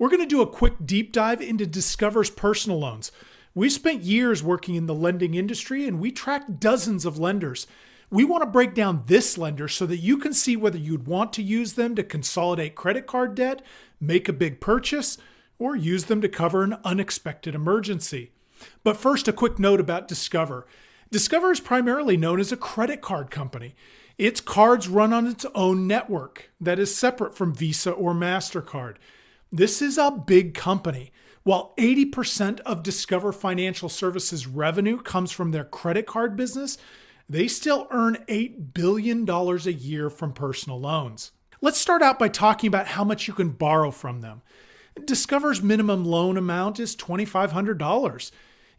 We're going to do a quick deep dive into Discover's personal loans. We've spent years working in the lending industry and we track dozens of lenders. We want to break down this lender so that you can see whether you'd want to use them to consolidate credit card debt, make a big purchase, or use them to cover an unexpected emergency. But first, a quick note about Discover. Discover is primarily known as a credit card company. Its cards run on its own network that is separate from Visa or MasterCard. This is a big company. While 80% of Discover Financial Services revenue comes from their credit card business, they still earn $8 billion a year from personal loans. Let's start out by talking about how much you can borrow from them. Discover's minimum loan amount is $2,500.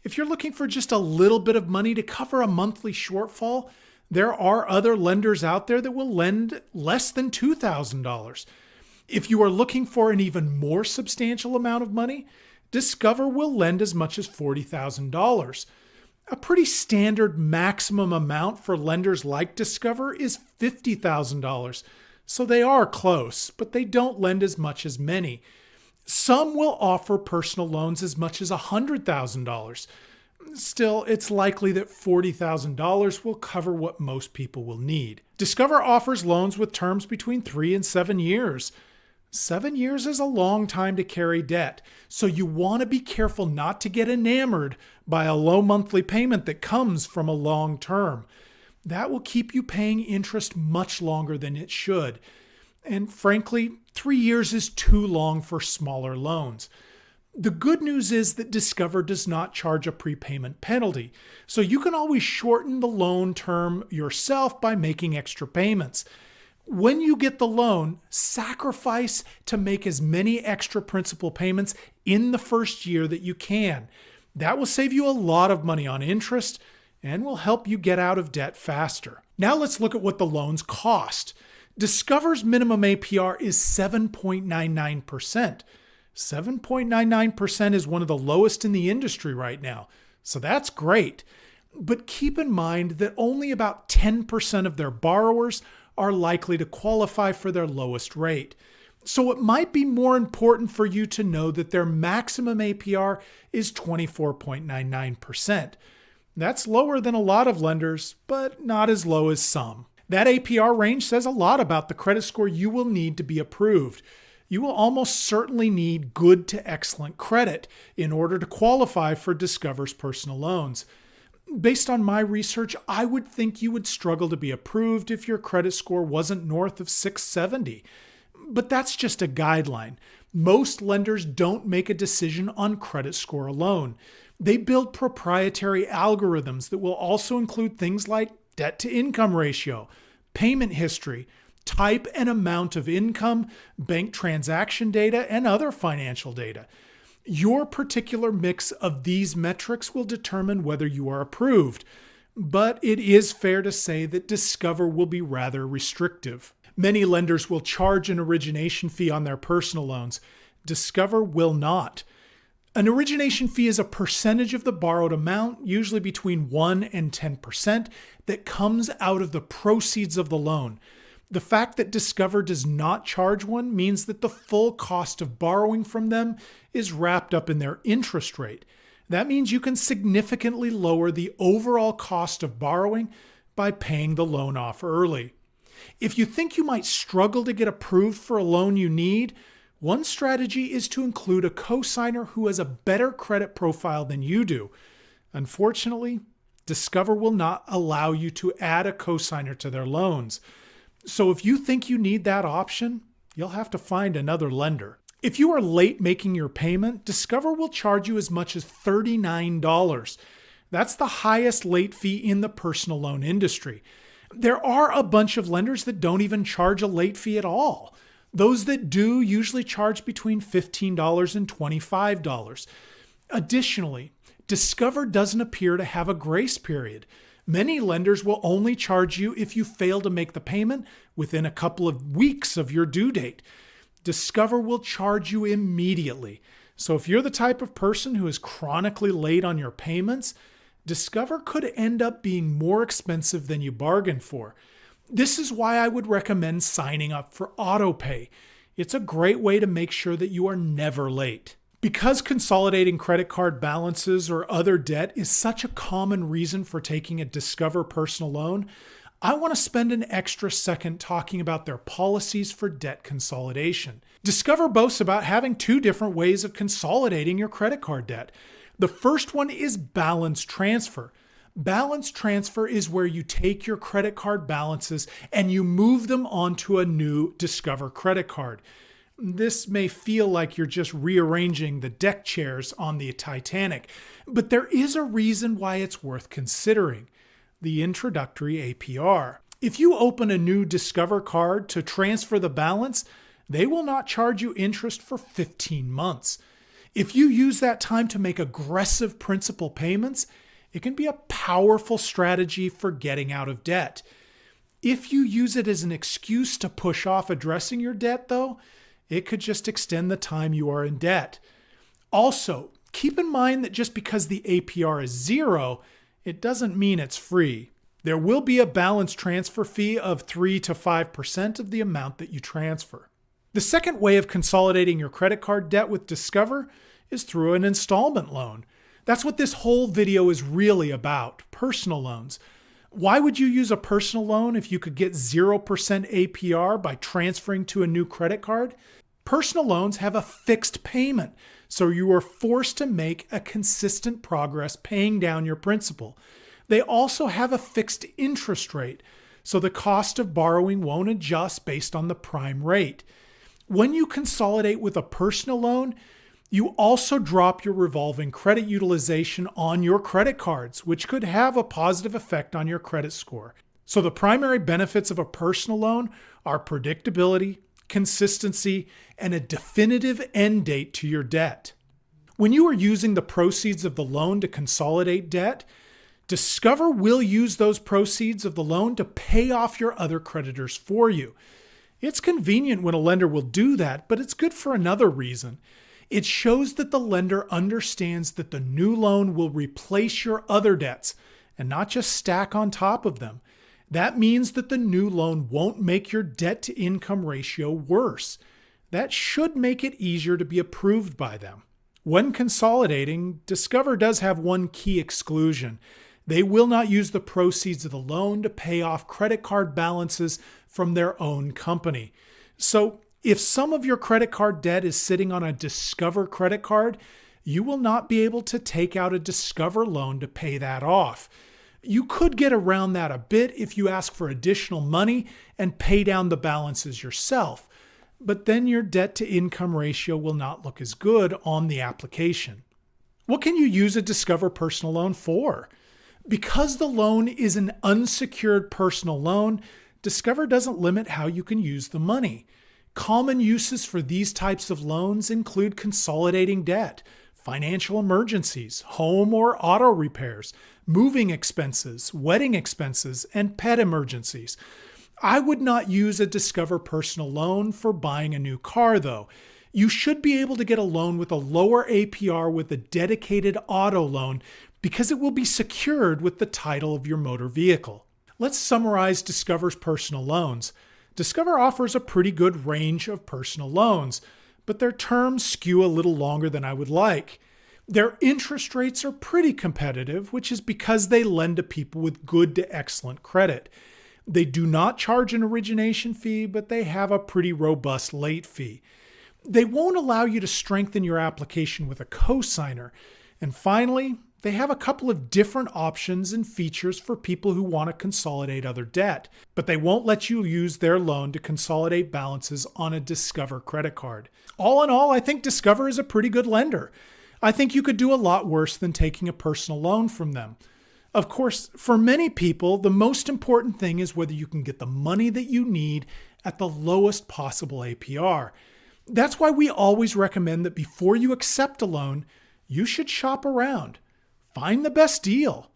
If you're looking for just a little bit of money to cover a monthly shortfall, there are other lenders out there that will lend less than $2,000. If you are looking for an even more substantial amount of money, Discover will lend as much as $40,000. A pretty standard maximum amount for lenders like Discover is $50,000. So they are close, but they don't lend as much as many. Some will offer personal loans as much as $100,000. Still, it's likely that $40,000 will cover what most people will need. Discover offers loans with terms between 3 and 7 years. 7 years is a long time to carry debt, so you want to be careful not to get enamored by a low monthly payment that comes from a long term. That will keep you paying interest much longer than it should. And frankly, 3 years is too long for smaller loans. The good news is that Discover does not charge a prepayment penalty, so you can always shorten the loan term yourself by making extra payments. When you get the loan, sacrifice to make as many extra principal payments in the first year that you can. That will save you a lot of money on interest and will help you get out of debt faster. Now let's look at what the loans cost. Discover's minimum APR is 7.99%. 7.99% is one of the lowest in the industry right now, so that's great. But keep in mind that only about 10% of their borrowers are likely to qualify for their lowest rate. So it might be more important for you to know that their maximum APR is 24.99%. That's lower than a lot of lenders, but not as low as some. That APR range says a lot about the credit score you will need to be approved. You will almost certainly need good to excellent credit in order to qualify for Discover's personal loans. Based on my research, I would think you would struggle to be approved if your credit score wasn't north of 670. But that's just a guideline. Most lenders don't make a decision on credit score alone. They build proprietary algorithms that will also include things like debt to income ratio, payment history, type and amount of income, bank transaction data, and other financial data. Your particular mix of these metrics will determine whether you are approved, but it is fair to say that Discover will be rather restrictive. Many lenders will charge an origination fee on their personal loans. Discover will not. An origination fee is a percentage of the borrowed amount, usually between 1 and 10%, that comes out of the proceeds of the loan. The fact that Discover does not charge one means that the full cost of borrowing from them is wrapped up in their interest rate. That means you can significantly lower the overall cost of borrowing by paying the loan off early. If you think you might struggle to get approved for a loan you need, one strategy is to include a cosigner who has a better credit profile than you do. Unfortunately, Discover will not allow you to add a cosigner to their loans. So if you think you need that option, you'll have to find another lender. If you are late making your payment, Discover will charge you as much as $39. That's the highest late fee in the personal loan industry. There are a bunch of lenders that don't even charge a late fee at all. Those that do usually charge between $15 and $25. Additionally, Discover doesn't appear to have a grace period. Many lenders will only charge you if you fail to make the payment within a couple of weeks of your due date. Discover will charge you immediately. So if you're the type of person who is chronically late on your payments, Discover could end up being more expensive than you bargained for. This is why I would recommend signing up for AutoPay. It's a great way to make sure that you are never late. Because consolidating credit card balances or other debt is such a common reason for taking a Discover personal loan, I want to spend an extra second talking about their policies for debt consolidation. Discover boasts about having two different ways of consolidating your credit card debt. The first one is balance transfer. Balance transfer is where you take your credit card balances and you move them onto a new Discover credit card. This may feel like you're just rearranging the deck chairs on the Titanic, but there is a reason why it's worth considering: the introductory APR. If you open a new Discover card to transfer the balance, they will not charge you interest for 15 months. If you use that time to make aggressive principal payments, it can be a powerful strategy for getting out of debt. If you use it as an excuse to push off addressing your debt, though, it could just extend the time you are in debt. Also, keep in mind that just because the APR is 0, it doesn't mean it's free. There will be a balance transfer fee of 3 to 5% of the amount that you transfer. The second way of consolidating your credit card debt with Discover is through an installment loan. That's what this whole video is really about: personal loans. Why would you use a personal loan if you could get 0% APR by transferring to a new credit card? Personal loans have a fixed payment, so you are forced to make a consistent progress paying down your principal. They also have a fixed interest rate, so the cost of borrowing won't adjust based on the prime rate. When you consolidate with a personal loan, you also drop your revolving credit utilization on your credit cards, which could have a positive effect on your credit score. So the primary benefits of a personal loan are predictability, consistency, and a definitive end date to your debt. When you are using the proceeds of the loan to consolidate debt, Discover will use those proceeds of the loan to pay off your other creditors for you. It's convenient when a lender will do that, but it's good for another reason. It shows that the lender understands that the new loan will replace your other debts and not just stack on top of them. That means that the new loan won't make your debt-to-income ratio worse. That should make it easier to be approved by them. When consolidating, Discover does have one key exclusion. They will not use the proceeds of the loan to pay off credit card balances from their own company. So, if some of your credit card debt is sitting on a Discover credit card, you will not be able to take out a Discover loan to pay that off. You could get around that a bit if you ask for additional money and pay down the balances yourself, but then your debt-to-income ratio will not look as good on the application. What can you use a Discover personal loan for? Because the loan is an unsecured personal loan, Discover doesn't limit how you can use the money. Common uses for these types of loans include consolidating debt, financial emergencies, home or auto repairs, moving expenses, wedding expenses, and pet emergencies. I would not use a Discover personal loan for buying a new car, though. You should be able to get a loan with a lower APR with a dedicated auto loan because it will be secured with the title of your motor vehicle. Let's summarize Discover's personal loans. Discover offers a pretty good range of personal loans, but their terms skew a little longer than I would like. Their interest rates are pretty competitive, which is because they lend to people with good to excellent credit. They do not charge an origination fee, but they have a pretty robust late fee. They won't allow you to strengthen your application with a cosigner. And finally, they have a couple of different options and features for people who want to consolidate other debt, but they won't let you use their loan to consolidate balances on a Discover credit card. All in all, I think Discover is a pretty good lender. I think you could do a lot worse than taking a personal loan from them. Of course, for many people, the most important thing is whether you can get the money that you need at the lowest possible APR. That's why we always recommend that before you accept a loan, you should shop around. Find the best deal.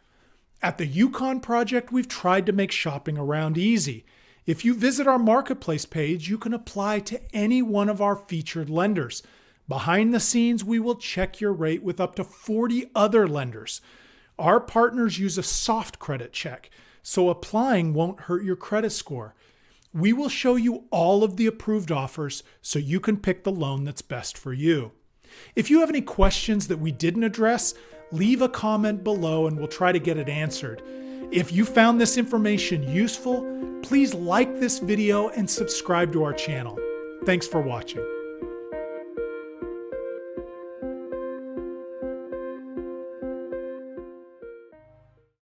At the Yukon Project, we've tried to make shopping around easy. If you visit our marketplace page, you can apply to any one of our featured lenders. Behind the scenes, we will check your rate with up to 40 other lenders. Our partners use a soft credit check, so applying won't hurt your credit score. We will show you all of the approved offers so you can pick the loan that's best for you. If you have any questions that we didn't address, leave a comment below and we'll try to get it answered. If you found this information useful, please like this video and subscribe to our channel. Thanks for watching.